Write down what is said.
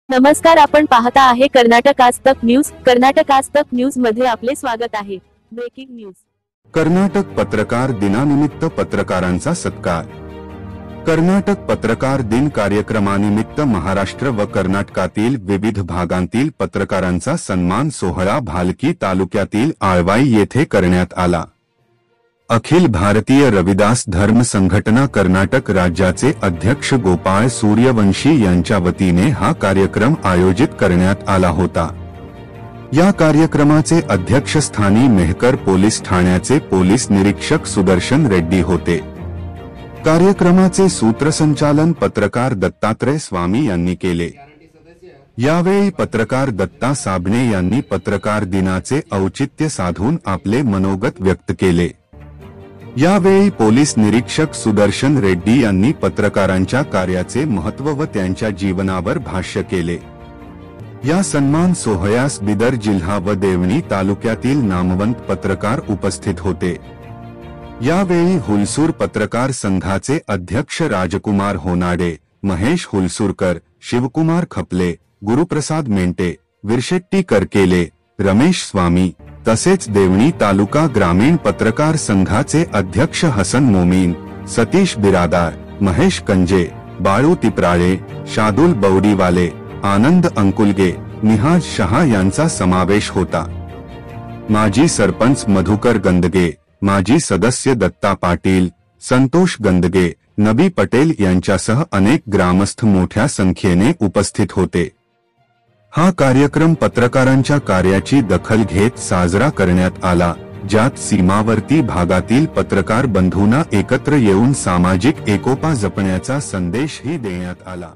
नमस्कार, आपण पाहता आहे कर्नाटक आज तक न्यूज। कर्नाटक आज तक न्यूज मध्ये आपले स्वागत आहे। Breaking news. कर्नाटक पत्रकार दिनानिमित्त पत्रकारांचा सत्कार। कर्नाटक पत्रकार दिन कार्यक्रमानिमित्त महाराष्ट्र व कर्नाटकातील विविध भागांतील पत्रकारांचा सन्मान सोहळा भालकी तालुक्यातील आळवाई येथे करण्यात आला। अखिल भारतीय रविदास धर्म संघटना कर्नाटक राज्याचे अध्यक्ष गोपाळ सूर्यवंशी यांच्या वतीने हा कार्यक्रम आयोजित करण्यात आला होता। या कार्यक्रमाचे अध्यक्षस्थानी मेहकर पोलीस ठाण्याचे पोलीस निरीक्षक सुदर्शन रेड्डी होते। कार्यक्रमाचे सूत्रसंचालन पत्रकार दत्तात्रय स्वामी यांनी केले। यावेळी पत्रकार दत्ता साबणे यांनी पत्रकार दिनाचे औचित्य साधून आपले मनोगत व्यक्त केले। यावेळी पोलीस निरीक्षक सुदर्शन रेड्डी यांनी पत्रकारांच्या कार्याचे महत्त्व व त्यांच्या जीवनावर भाष्य केले। या सन्मान सोहळ्यास बिदर जिल्हा व देवणी तालुक्यातील नामवंत पत्रकार उपस्थित होते। यावेळी हुलसूर पत्रकार संघाचे अध्यक्ष राजकुमार होनाडे, महेश हुलसूरकर, शिवकुमार खपले, गुरुप्रसाद मेंटे, विरशेट्टी करकेले, रमेश स्वामी तसेच देवणी तालुका ग्रामीण पत्रकार संघाचे अध्यक्ष हसन मोमीन, सतीश बिरादार, महेश कंजे, बाळू तिप्राळे, शादुल बौडीवाले, आनंद अंकुलगे, निहाज शहा यांचा समावेश होता। माजी सरपंच मधुकर गंदगे, माजी सदस्य दत्ता पाटील, संतोष गंदगे, नबी पटेल यांच्यासह अनेक ग्रामस्थ मोठ्या संख्येने उपस्थित होते। हा कार्यक्रम पत्रकारांच्या कार्याची दखल घेत साजरा करण्यात आला, ज्यात सीमावर्ती भागातील पत्रकार बंधूंना एकत्र येऊन सामाजिक एकोपा जपण्याचा संदेशही देण्यात आला।